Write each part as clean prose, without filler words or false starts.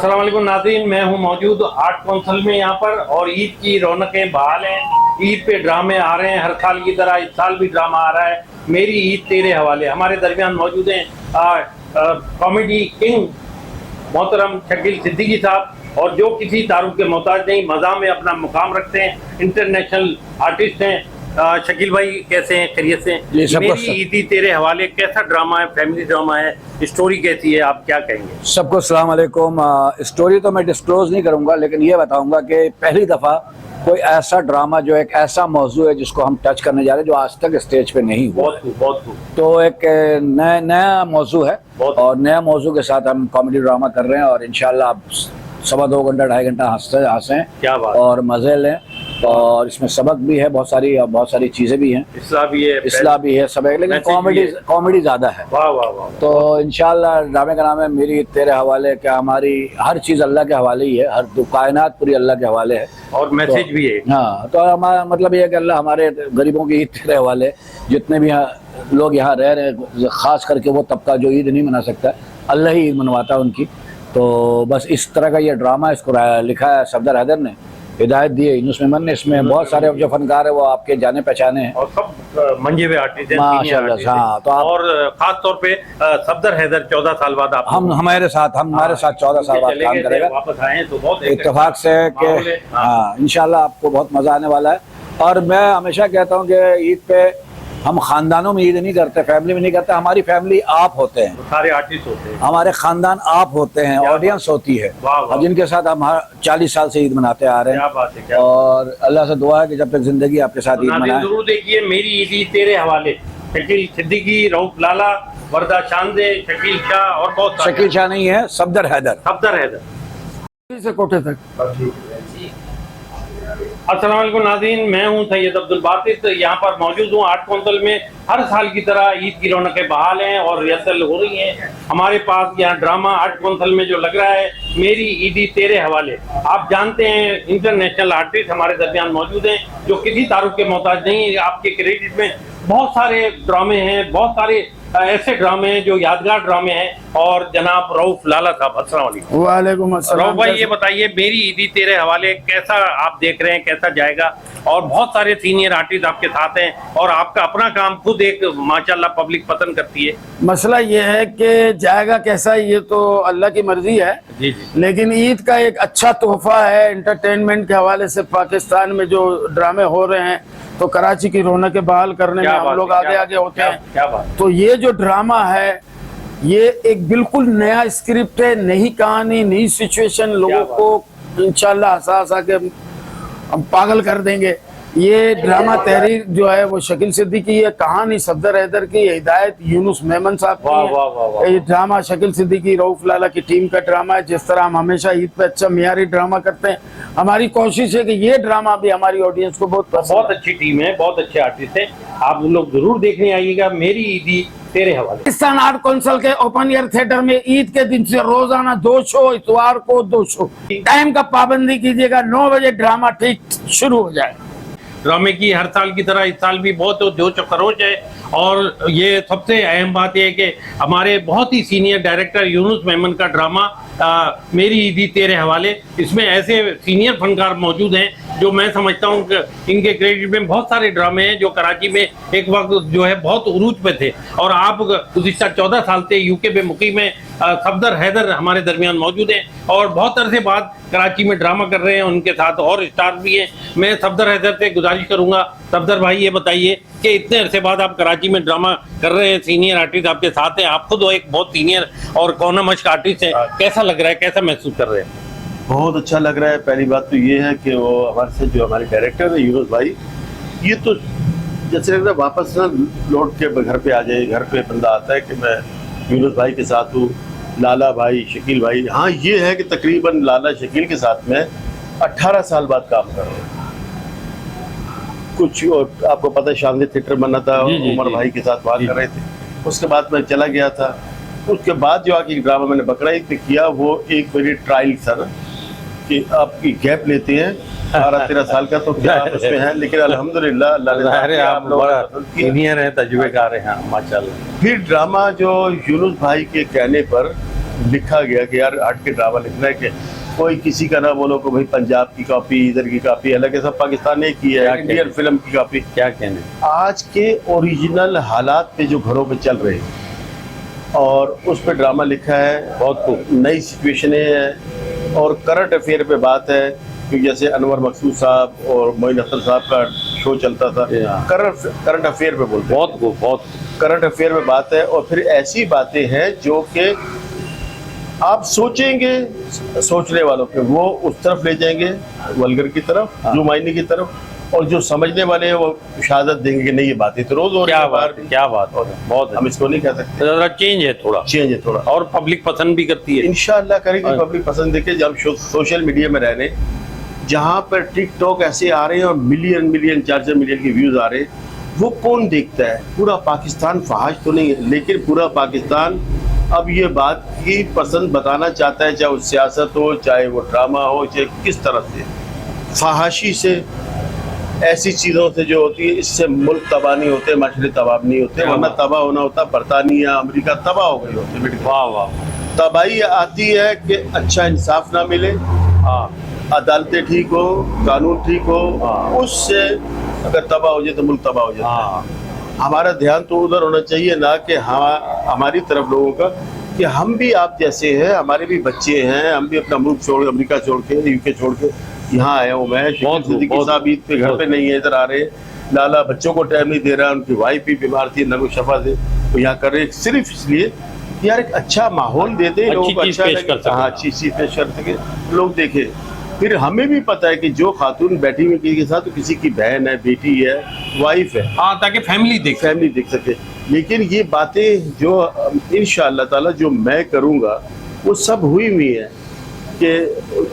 अस्सलाम वालेकुम नाज़रीन, मैं हूं मौजूद आर्ट काउंसिल में यहाँ पर और ईद की रौनकें बहाल हैं। ईद पे ड्रामे आ रहे हैं, हर साल की तरह इस साल भी ड्रामा आ रहा है। मेरी ईद तेरे हवाले। हमारे दरमियान मौजूद हैं कॉमेडी किंग मोहतरम शकील सिद्दीकी साहब, और जो किसी तारुफ के मोहताज नहीं, मज़ा में अपना मुकाम रखते हैं, इंटरनेशनल आर्टिस्ट हैं। शकील भाई कैसे हैं? खैरियत से? मेरी ईदी तेरे हवाले कैसा ड्रामा है? फैमिली ड्रामा है, स्टोरी कैसी है, आप क्या कहेंगे? सबको अस्सलाम वालेकुम। स्टोरी तो मैं डिस्क्लोज नहीं करूंगा, लेकिन ये बताऊंगा कि पहली दफ़ा कोई ऐसा ड्रामा जो एक ऐसा मौजू है जिसको हम टच करने जा रहे हैं जो आज तक स्टेज पे नहीं हुआ। बहुत तो एक नया मौजू है और नया मौजू के साथ हम कॉमेडी ड्रामा कर रहे हैं और इंशाल्लाह आप 2.25 घंटा 2.5 घंटा हंसें क्या बात और मज़े लें। और इसमें सबक भी है, बहुत सारी चीज़ें भी हैं, इस्लाह भी है सब है, लेकिन कॉमेडी ज़्यादा है। वाह वाह वाह। तो इंशाल्लाह ड्रामे का नाम है मेरी तेरे हवाले। क्या हमारी हर चीज़ अल्लाह के हवाले ही है, हर कायनात पूरी अल्लाह के हवाले है और मैसेज भी है। हाँ, तो हमारा मतलब ये है कि अल्लाह हमारे गरीबों की ईद तेरे हवाले। जितने भी लोग यहाँ रह रहे हैं, ख़ास करके वो तबका जो ईद नहीं मना सकता, अल्लाह ही ईद मनवाता है उनकी। तो बस इस तरह का ये ड्रामा, इसको लिखा है सफदर हैदर ने, हिदायत दी है यूनुस मेमन ने। इसमें बहुत सारे जो फनकार है वो आपके जाने पहचाने हैं और सब मंजे हुए आर्टिस्ट हैं माशाल्लाह। हाँ, तो और खास तौर पे सफदर हैदर 14 साल बाद आप हमारे साथ 14 साल बाद काम करेगा। वापस आए तो बहुत इत्तेफाक से कि हाँ इंशाल्लाह आपको बहुत मजा आने वाला है। और मैं हमेशा कहता हूँ कि ईद पे हम खानदानों में ईद नहीं करते, फैमिली में नहीं करते। हमारी फैमिली आप होते हैं, सारे आर्टिस्ट होते हैं, हमारे खानदान आप होते हैं, ऑडियंस होती है, और जिनके साथ हम 40 साल से ईद मनाते आ रहे हैं। क्या बात है, क्या और अल्लाह से दुआ है कि जब तक जिंदगी आपके साथ ईद मनाएं। जरूर देखिए मेरी ईदी तेरे हवाले। शकील सिद्दीकी, रऊफ लाला, वरदा शानदे, शकील शाह और बहुत शकील शाह नहीं है, सफदर हैदर से कोठे तक। अस्सलाम वालेकुम नाज़रीन, मैं हूं सैयद अब्दुल बासित, यहाँ पर मौजूद हूँ आर्ट काउंसिल में। हर साल की तरह ईद की रौनकें बहाल हैं और रिहर्सल हो रही हैं। हमारे पास यहाँ ड्रामा आर्ट काउंसिल में जो लग रहा है मेरी ईदी तेरे हवाले। आप जानते हैं इंटरनेशनल आर्टिस्ट हमारे दरमियान मौजूद हैं जो किसी तारुफ के मोहताज नहीं। आपके क्रेडिट में बहुत सारे ड्रामे हैं, बहुत सारे ऐसे ड्रामे हैं जो यादगार ड्रामे हैं। और जनाब रऊफ लाला साहब, अस्सलाम वालेकुम। वालेकुम अस्सलाम। रऊफ भाई ये बताइए मेरी ईदी तेरे हवाले कैसा आप देख रहे हैं, कैसा जाएगा? और बहुत सारे सीनियर आर्टिस्ट आपके साथ हैं और आपका अपना काम खुद एक माशाल्लाह पब्लिक पसंद करती है। मसला ये है कि जाएगा कैसा, ये तो अल्लाह की मर्जी है। जी। लेकिन ईद का एक अच्छा तोहफा है एंटरटेनमेंट के हवाले से। पाकिस्तान में जो ड्रामे हो रहे हैं तो कराची की रौनकें बहाल करने में हम लोग आगे होते हैं। क्या बात। तो ये जो ड्रामा है ये एक बिल्कुल नया स्क्रिप्ट है, नई कहानी, नई सिचुएशन, लोगों को इंशाल्लाह हंसा के हम पागल कर देंगे। ये ड्रामा तहरीर जो है वो शकील सिद्दीकी है, कहानी सफदर हैदर की, हिदायत यूनुस मेमन साहब की है। ये ड्रामा शकील सिद्दीकी, रऊफ लाला की टीम का ड्रामा है। जिस तरह हम हमेशा ईद पे अच्छा मियारी ड्रामा करते हैं, हमारी कोशिश है कि ये ड्रामा भी हमारी ऑडियंस को बहुत अच्छी टीम है, बहुत अच्छे आर्टिस्ट हैं। आप लोग जरूर देखने आइएगा मेरी ईदी तेरे हवाले। पाकिस्तान आर्ट काउंसिल के ओपन एयर थिएटर में ईद के दिन से रोजाना 2 शो, इतवार को 2 शो। टाइम का पाबंदी कीजिएगा, 9 बजे ड्रामा ठीक शुरू हो जाए। ड्रामे की हर साल की तरह इस साल भी बहुत जोश और खरोश है। और ये सबसे अहम बात यह है कि हमारे बहुत ही सीनियर डायरेक्टर यूनुस मेमन का ड्रामा मेरी ईदी तेरे हवाले, इसमें ऐसे सीनियर फनकार मौजूद हैं जो मैं समझता हूँ कि इनके क्रेडिट में बहुत सारे ड्रामे हैं जो कराची में एक वक्त जो है बहुत उरूज पे थे। और आप गुज़िश्ता 14 साल से यूके में मुकीम है। सफदर हैदर हमारे दरमियान मौजूद हैं और बहुत अरसे बाद कराची में ड्रामा कर रहे हैं। उनके साथ और स्टार भी हैं। मैं सफदर हैदर से गुजारिश करूंगा, सफदर भाई ये बताइए कि इतने अरसे बाद आप कराची में ड्रामा कर रहे हैं, सीनियर आर्टिस्ट आपके साथ हैं, आप खुद एक बहुत सीनियर और कौना मश्क आर्टिस्ट है, कैसा लग रहा है, कैसा महसूस कर रहे हैं? बहुत अच्छा लग रहा है। पहली बात तो ये है कि वो हमारे से जो हमारे डायरेक्टर है यूनुस भाई, ये तो जैसे लग रहा है वापस ना लौट के घर पे आ जाए। घर पे बंदा आता है कि मैं यूनुस भाई के साथ हूँ, लाला भाई, शकील भाई। हाँ ये है कि तकरीबन लाला शकील के साथ में 18 साल बाद काम कर रहे हैं। कुछ और आपको पता है शानदे थिएटर बना था, उमर भाई के साथ बात कर रहे थे। उसके बाद मैं चला गया था। उसके बाद जो आके ड्रामा मैंने बकरा ईद पे किया वो एक मेरी ट्रायल था ना कि आपकी गैप लेते हैं 12-13 साल का, तो क्या उसमें है। लेकिन अल्हम्दुलिल्लाह अल्लाह ने आप लोग सीनियर हैं, तजुर्बेकार हैं माशाल्लाह। फिर ड्रामा जो यूनुस भाई के कहने पर लिखा गया कि यार हट के ड्रामा लिखना है कि कोई किसी का ना बोलो कि भाई पंजाब की कॉपी, इधर की कॉपी, हालांकि सब पाकिस्तान ने की है, इंडियन फिल्म की कॉपी। क्या कहने, आज के ओरिजिनल हालात पे जो घरों पे चल रहे हैं और उस पे ड्रामा लिखा है, बहुत खूब। नई सिचुएशनें हैं और करंट अफेयर पे बात है, क्योंकि जैसे अनवर मकसूद साहब और मोइन अख्तर साहब का शो चलता था, करंट अफेयर पे बोलते, बहुत खूब, बहुत करंट अफेयर में बात है। और फिर ऐसी बातें हैं जो कि आप सोचेंगे, सोचने वालों पे वो उस तरफ ले जाएंगे, वल्गर की तरफ, जो मायने की तरफ, और जो समझने वाले हैं वो शहादत देंगे कि नहीं ये बातें तो रोज हो रही है। क्या बात हो रही है, बहुत हम इसको नहीं कह सकते, जरा चेंज है थोड़ा, चेंज है थोड़ा, और पब्लिक पसंद भी करती है। इंशाल्लाह करेगी पब्लिक पसंद। देखिए जब हम सोशल मीडिया में रह रहे, जहाँ पर टिकटॉक ऐसे आ रहे हैं और मिलियन 4 मिलियन के व्यूज आ रहे हैं, वो कौन देखता है? पूरा पाकिस्तान फहाश तो नहीं है, लेकिन पूरा पाकिस्तान अब ये बात की पसंद बताना चाहता है, चाहे वो सियासत हो, चाहे वो ड्रामा हो, चाहे किस तरह से फहाशी से, ऐसी चीज़ों से जो होती है, इससे मुल्क तबाह नहीं होते, माशरे तबाह नहीं होते। वरना तबाह होना होता बरतानिया, अमेरिका तबाह हो गई होती। वाह वाह, तबाही आती है कि अच्छा इंसाफ ना मिले, अदालतें ठीक हो, कानून ठीक हो, उससे अगर तबाह हो जाए तो मुल्क तबाह हो जाता है। हमारा ध्यान तो उधर होना चाहिए, ना कि हमारी तरफ लोगों का, कि हम भी आप जैसे हैं, हमारे भी बच्चे हैं, हम भी अपना मुल्क छोड़, अमेरिका छोड़ के, यूके छोड़ के यहाँ आया हूँ मैं। सिद्दीकी साहब ईद पे घर पे नहीं है, इधर आ रहे। लाला बच्चों को टाइम नहीं दे रहा, उनकी वाइफ भी बीमार थी, नगो शफा से, वो यहाँ कर रहे सिर्फ इसलिए यार एक अच्छा माहौल देते, लोगों को अच्छा लगे, हाँ अच्छी चीज पेश कर सके, लोग देखे। फिर हमें भी पता है कि जो खातून बैठी हुई किसी के साथ, तो किसी की बहन है, बेटी है, वाइफ है, हाँ, ताकि फैमिली देख सके। लेकिन ये बातें जो इंशाअल्लाह ताला जो मैं करूँगा वो सब हुई हुई है कि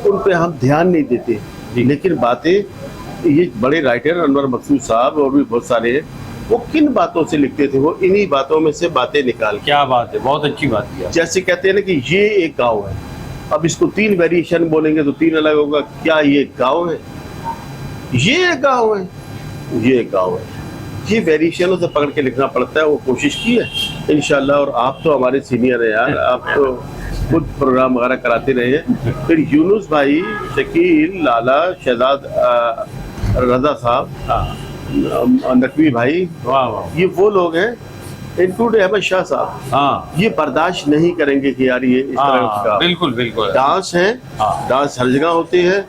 उन पे हम ध्यान नहीं देते। लेकिन बातें ये बड़े राइटर अनवर मकसूद साहब और भी बहुत सारे हैं, वो किन बातों से लिखते थे, वो इन्हीं बातों में से बातें निकाल। क्या बात है, बहुत अच्छी बात किया। जैसे कहते हैं ना कि ये एक गाँव है, अब इसको 3 वेरिएशन बोलेंगे तो 3 अलग होगा। क्या ये गाँव है? ये गाँव है, ये गाँव है। ये वेरिएशनों से पकड़ के लिखना पड़ता है, वो कोशिश की है इंशाल्लाह। और आप तो हमारे सीनियर हैं यार, आप तो खुद प्रोग्राम वगैरह कराते रहे हैं। फिर यूनुस भाई, शकील, लाला, शहजाद रजा साहब, नकवी भाई, ये वो लोग हैं, इंक्लूड अहमद शाह साहब, ये बर्दाश्त नहीं करेंगे कि यार ये इस तरह का। बिल्कुल बिल्कुल, डांस है, डांस हर जगह होते हैं।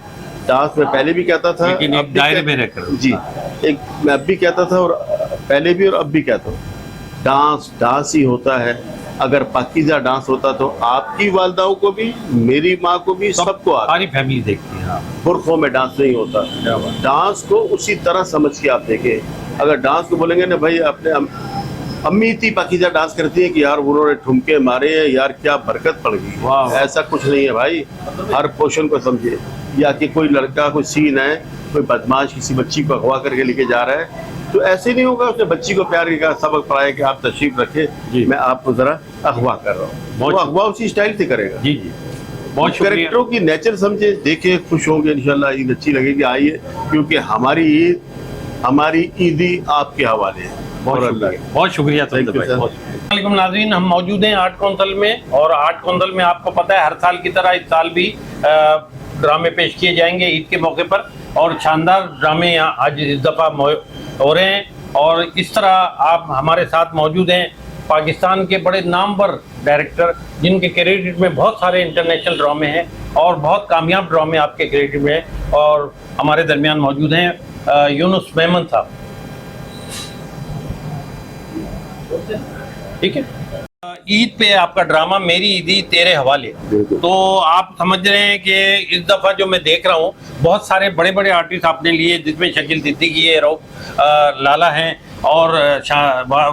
डांस में पहले भी कहता था, लेकिन एक दायरे में रहकर जी, एक मैं अब भी कहता था और पहले भी और अब भी कहता हूँ, डांस ही होता है। अगर पाकीज़ा डांस होता तो आपकी वालदाओं को भी, मेरी माँ को भी, सबको, सारी फैमिली देखती है। बुरखों में डांस नहीं होता। डांस को उसी तरह समझ के आप देखें। अगर डांस को बोलेंगे ना भाई, अपने अम्मी इतनी पाकीज़ा डांस करती है कि यार उन्होंने ठुमके मारे हैं यार, क्या बरकत पड़ गई। ऐसा कुछ नहीं है भाई, हर पोर्शन को समझे। या कि कोई लड़का, कोई सीन है, कोई बदमाश किसी बच्ची को अगवा करके लेके जा रहा है, तो ऐसे नहीं होगा उसने बच्ची को प्यार का सबक पढ़ाया कि आप तशरीफ रखे, मैं आपको जरा अगवा कर रहा हूँ। वो अगवा उसी स्टाइल से करेगा। जी जी, बहुत शुक्रिया। कैरेक्टरों की नेचर समझे, देखे, खुश होंगे इंशाल्लाह। ईद अच्छी लगेगी, आइए, क्योंकि हमारी ईद, हमारी ईदी आपके हवाले है। बहुत शुक्रिया वालेकुम नाज़रीन, हम मौजूद हैं आर्ट काउंसिल में, और आर्ट काउंसिल में आपको पता है हर साल की तरह इस साल भी ड्रामे पेश किए जाएंगे ईद के मौके पर, और शानदार ड्रामे यहाँ आज इस दफ़ा हो रहे हैं। और इस तरह आप हमारे साथ मौजूद हैं पाकिस्तान के बड़े नामवर डायरेक्टर, जिनके क्रेडिट में बहुत सारे इंटरनेशनल ड्रामे हैं और बहुत कामयाब ड्रामे आपके क्रेडिट में हैं। और हमारे दरमियान मौजूद हैं यूनुस मेमन साहब। ठीक है, ईद पे आपका ड्रामा मेरी ईदी तेरे हवाले, तो आप समझ रहे हैं कि इस दफ़ा जो मैं देख रहा हूँ बहुत सारे बड़े बड़े आर्टिस्ट आपने लिए, जिसमें शकील सिद्दीकी है, लाला हैं, और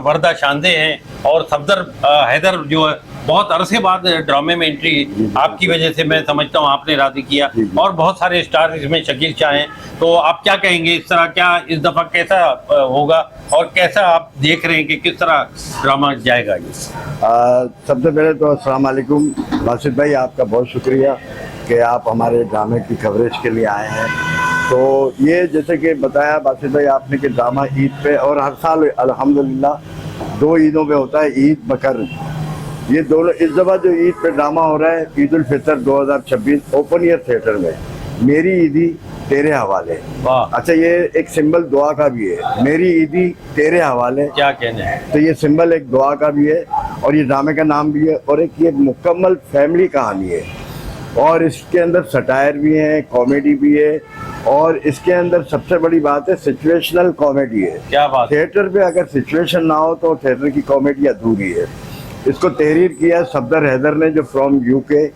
वर्दा शांदे हैं, और सफदर हैदर जो है बहुत अरसे बाद ड्रामे में एंट्री आपकी वजह से मैं समझता हूँ आपने राजी किया, और बहुत सारे स्टार इसमें शकील शाह हैं। तो आप क्या कहेंगे इस तरह, क्या इस दफ़ा कैसा होगा और कैसा आप देख रहे हैं कि किस तरह ड्रामा जाएगा ये? सबसे पहले तो अस्सलाम वालेकुम बासित भाई, आपका बहुत शुक्रिया कि आप हमारे ड्रामे की कवरेज के लिए आए हैं। तो ये जैसे कि बताया बासित भाई आपने कि ड्रामा ईद पे, और हर साल अल्हम्दुलिल्लाह 2 ईदों पे होता है, ईद बकर ये दोनों इस दफा जो ईद पे ड्रामा हो रहा है, Eid ul Fitr 2026 open air theatre में, मेरी ईदी तेरे हवाले। वाह, अच्छा, ये एक सिंबल दुआ का भी है, मेरी ईदी तेरे हवाले। क्या कहने हैं। तो ये सिंबल एक दुआ का भी है और ये ड्रामे का नाम भी है और एक ये मुकम्मल फैमिली कहानी है और इसके अंदर सटायर भी है, कॉमेडी भी है और इसके अंदर सबसे बड़ी बात है सिचुएशनल कॉमेडी है। क्या बात है। थिएटर पे अगर सिचुएशन ना हो तो थिएटर की कॉमेडी अधूरी है। इसको तहरीर किया सफदर हैदर ने जो फ्रॉम यूके,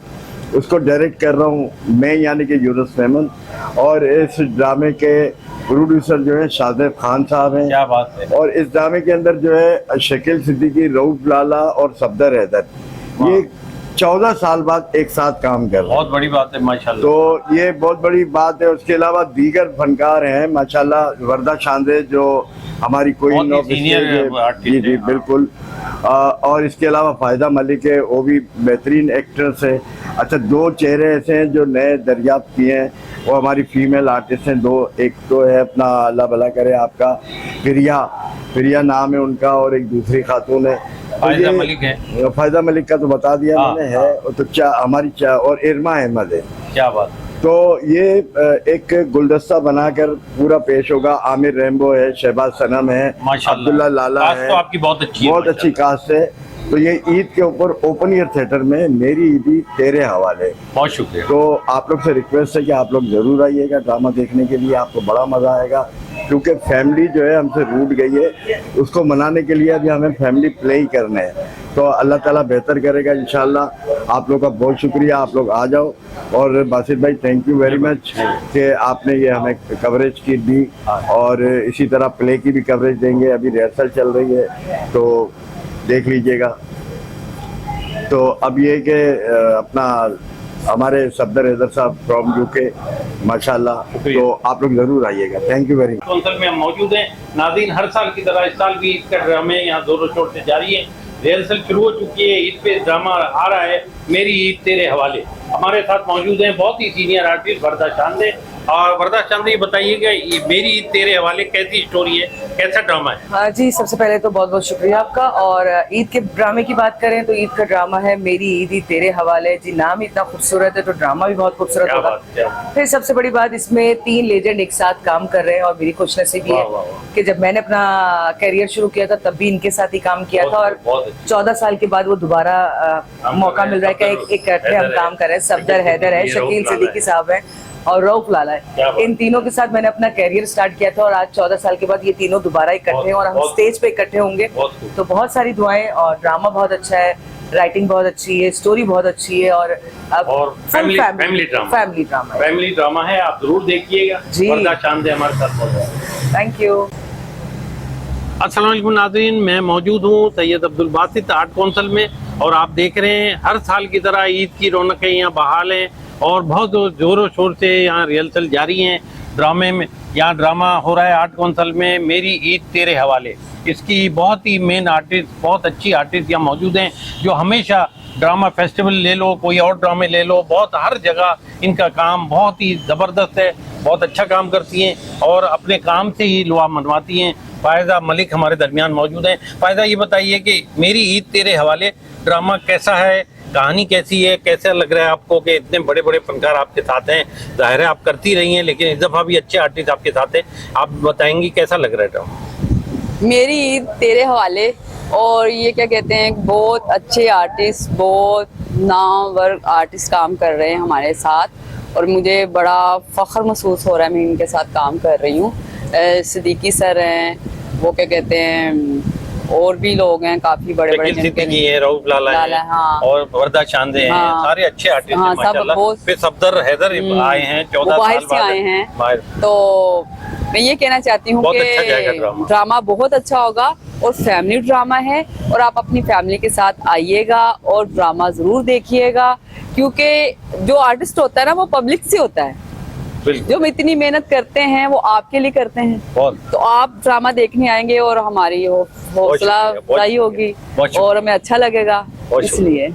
उसको डायरेक्ट कर रहा हूँ मैं यानी कि यूनुस मेमन और इस ड्रामे के प्रोड्यूसर जो है शाहजेब खान साहब हैं। क्या बात है। और इस ड्रामे के अंदर जो है शकील सिद्दीकी, रऊफ लाला और सफदर हैदर, ये 14 साल बाद एक साथ काम कर रहे हैं। बहुत बड़ी बात है माशाल्लाह। तो ये बहुत बड़ी बात है। उसके अलावा दीगर फनकार हैं माशाल्लाह, वर्दा शांदे जो हमारी क्वीन ऑफ senior जी जी बिल्कुल। और इसके अलावा फायदा मलिक है, वो भी बेहतरीन एक्ट्रेस है। अच्छा, 2 चेहरे ऐसे हैं जो नए दरियाफ्त किए हैं, वो हमारी फीमेल आर्टिस्ट हैं 2। एक तो है अपना अल्लाह भला करे आपका प्रिया नाम है उनका और एक दूसरी खातून है फायदा मलिक है। फायदा मलिक का तो बता दिया मैंने है। तो हमारी और इरमा अहमद है। क्या बात। तो ये एक गुलदस्ता बनाकर पूरा पेश होगा। आमिर रेम्बो है, शहबाज सनम है, अब्दुल्ला लाला है। तो आपकी बहुत अच्छी है, बहुत अच्छी कास्ट है। तो ये ईद के ऊपर ओपन एयर थिएटर में मेरी ईदी तेरे हवाले। बहुत शुक्रिया। तो आप लोग से रिक्वेस्ट है कि आप लोग जरूर आइएगा ड्रामा देखने के लिए, आपको बड़ा मजा आएगा क्योंकि फैमिली जो है हमसे रूठ गई है, उसको मनाने के लिए अभी हमें फैमिली प्ले ही करने हैं। तो अल्लाह ताला बेहतर करेगा इंशाल्लाह। आप लोग का बहुत शुक्रिया, आप लोग आ जाओ। और बासित भाई थैंक यू वेरी मच कि आपने ये हमें कवरेज की दी और इसी तरह प्ले की भी कवरेज देंगे। अभी रिहर्सल चल रही है तो देख लीजिएगा। तो अब ये कि अपना हमारे सफदर हैदर साहब फ्रॉम यूके माशाल्लाह, तो आप लोग जरूर आइएगा। Thank you very much. Council में हम मौजूद हैं। नाज़रीन, हर साल की तरह इस साल भी ईद का ड्रामे यहाँ जोरों शोर से जारी है। रिहर्सल शुरू हो चुकी है। ईद पे ड्रामा आ रहा है मेरी ईद तेरे हवाले। हमारे साथ मौजूद हैं बहुत ही सीनियर आर्टिस्ट वर्दा चांदे। और वर्दा चांदे, ये बताइएगा ये मेरी ईद तेरे हवाले कैसी स्टोरी है, कैसा ड्रामा है। हाँ जी, सबसे पहले तो बहुत बहुत शुक्रिया आपका। और ईद के ड्रामे की बात करें तो ईद का ड्रामा है मेरी ईद ही तेरे हवाले। जी, नाम इतना खूबसूरत है तो ड्रामा भी बहुत खूबसूरत होगा। फिर सबसे बड़ी बात, इसमें 3 लेजेंड एक साथ काम कर रहे हैं और मेरी खुशनसीबी है कि जब मैंने अपना करियर शुरू किया था तब भी इनके साथ ही काम किया था और 14 साल के बाद वो दोबारा मौका मिल रहा है कि इकट्ठे हम काम कर रहे हैं। सफदर हैदर है, शकील सिद्दीकी साहब है और रऊफ लाला है। इन तीनों के साथ मैंने अपना कैरियर स्टार्ट किया था और आज 14 साल के बाद ये तीनों दोबारा इकट्ठे हैं और हम स्टेज पे इकट्ठे होंगे। तो बहुत सारी दुआएं। और ड्रामा बहुत अच्छा है, राइटिंग बहुत अच्छी है, स्टोरी बहुत अच्छी है और फैमिली ड्रामा है। आप जरूर देखिएगा। वर्दा चांदे हमारे साथ मौजूद है। Thank you. अस्सलाम वालेकुम नाज़रीन, मैं मौजूद हूँ सैयद अब्दुल बासित आर्ट काउंसिल में और आप देख रहे हैं हर साल की तरह ईद की रौनकें यहाँ बहाल हैं और बहुत जोरों शोर से यहाँ रिहर्सल जारी हैं ड्रामे में। यहाँ ड्रामा हो रहा है आर्ट काउंसिल में मेरी ईद तेरे हवाले। इसकी बहुत ही मेन आर्टिस्ट, बहुत अच्छी आर्टिस्ट यहाँ मौजूद हैं जो हमेशा ड्रामा फेस्टिवल ले लो, कोई और ड्रामे ले लो, बहुत हर जगह इनका काम बहुत ही ज़बरदस्त है। बहुत अच्छा काम करती हैं और अपने काम से ही लुआ मनवाती हैं। फायदा मलिक हमारे दरमियान मौजूद हैं। फायदा, ये बताइए कि मेरी ईद तेरे हवाले ड्रामा कैसा है, कहानी कैसी है, कैसा लग रहा है आपको कि इतने बड़े बड़े फनकार आपके साथ हैं। जाहिर है आप करती रही हैं लेकिन इस दफ़ा भी अच्छे आर्टिस्ट आपके साथ हैं। आप बताएंगी कैसा लग रहा है ड्रामा मेरी ईद तेरे हवाले। और ये क्या कहते हैं, बहुत अच्छे आर्टिस्ट, बहुत नामवर आर्टिस्ट काम कर रहे हैं हमारे साथ और मुझे बड़ा फ़ख्र महसूस हो रहा है मैं इनके साथ काम कर रही हूँ। सिद्दीकी सर हैं, वो क्या कहते हैं, और भी लोग हैं काफी बड़े बड़े, रऊफ लाला है, हाँ, और वर्दा चांदे हैं, हाँ, सारे अच्छे आर्टिस्ट हैं माशाल्लाह। फिर सफदर हैदर आए हैं, 14 साल बाद आए हैं। तो मैं ये कहना चाहती हूँ कि ड्रामा बहुत अच्छा होगा और फैमिली ड्रामा है और आप अपनी फैमिली के साथ आइएगा और ड्रामा जरूर देखिएगा क्योंकि जो आर्टिस्ट होता है ना वो पब्लिक से होता है। जो हम इतनी मेहनत करते हैं वो आपके लिए करते हैं। तो आप ड्रामा देखने आएंगे और हमारी हौसला अफजाई होगी और हमें अच्छा लगेगा, इसलिए